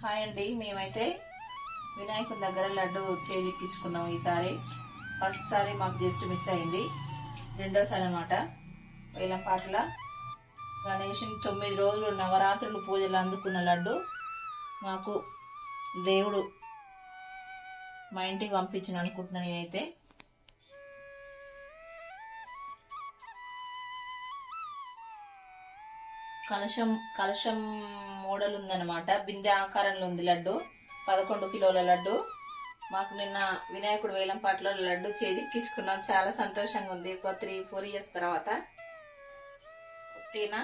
Hi అండి. మేమైతే వినాయకుడి దగ్గర లడ్డు చేజిక్కించుకున్నాం. ఈసారి ఫస్ట్ సారి మాకు జస్ట్ మిస్ అయింది. రెండోసారి అనమాట. వేలంపాట్ల గణేషుని 9 రోజులు నవరాత్రులు పూజలు అందుకున్న లడ్డు మాకు దేవుడు మా ఇంటికి పంపించిన అనుకుంటున్నాను నేనైతే. కలశం మోడల్ ఉందన్నమాట. బిందె ఆకారంలో ఉంది లడ్డు. 11 కిలోల లడ్డు మాకు నిన్న వినాయకుడు వేలంపాటలో లడ్డు చేజిక్కించుకున్నాం. చాలా సంతోషంగా ఉంది. ఒక 3-4 ఇయర్స్ తర్వాత ఓకేనా.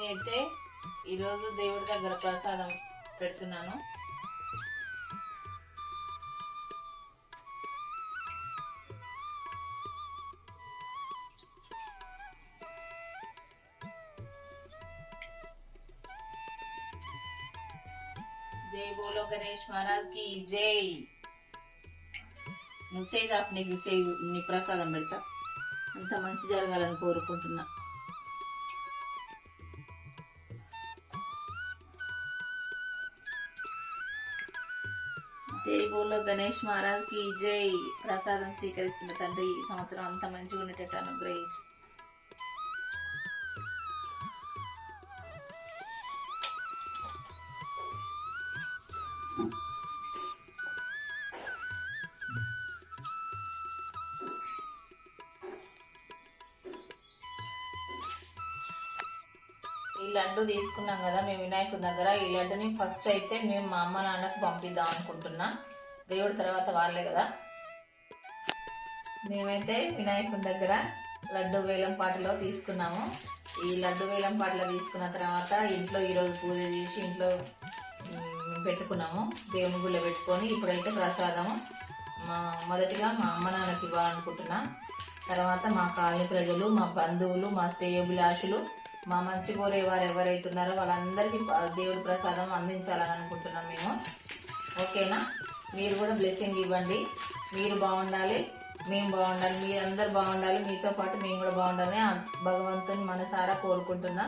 నేనైతే ఈరోజు దేవుడి దగ్గర ప్రసాదం పెడుతున్నాను. జై బోలో గణేష్ మహారాజ్ కి జై. నువ్వు చేయి దాపు నీకు చేయి, నీ ప్రసాదం పెడతా. అంత మంచి జరగాలని కోరుకుంటున్నా. జై బోలో గణేష్ మహారాజ్ కి జై. ప్రసాదం స్వీకరిస్తున్న తండ్రి ఈ సంవత్సరం అంత మంచిగా ఉండేటట్టు అనుగ్రహించు. ఈ లడ్డు తీసుకున్నాం కదా మేము వినాయకుడి దగ్గర. ఈ లడ్డుని ఫస్ట్ అయితే మేము మా అమ్మ నాన్నకు పంపిద్దాం అనుకుంటున్నా. దేవుడి తర్వాత వాళ్ళే కదా. మేమైతే వినాయకుడి దగ్గర లడ్డు వేలంపాటలో తీసుకున్నాము. ఈ లడ్డు వేలంపాటలో తీసుకున్న తర్వాత ఇంట్లో ఈరోజు పూజ చేసి ఇంట్లో పెట్టుకున్నాము. దేవుని గుళ్ళ పెట్టుకొని ఇప్పుడైతే ప్రసాదము మొదటిగా మా అమ్మ నాన్నకి ఇవ్వాలనుకుంటున్నా. తర్వాత మా కాలనీ ప్రజలు, మా బంధువులు, మా శ్రేయోభిలాషులు, మా మంచి కోరే వారు ఎవరైతున్నారో వాళ్ళందరికీ దేవుడి ప్రసాదం అందించాలని అనుకుంటున్నాం మేము. ఓకేనా. మీరు కూడా బ్లెస్సింగ్ ఇవ్వండి. మీరు బాగుండాలి, మేము బాగుండాలి, మీరందరూ బాగుండాలి, మీతో పాటు మేము కూడా బాగుండాలని భగవంతుని మనసారా కోరుకుంటున్నా.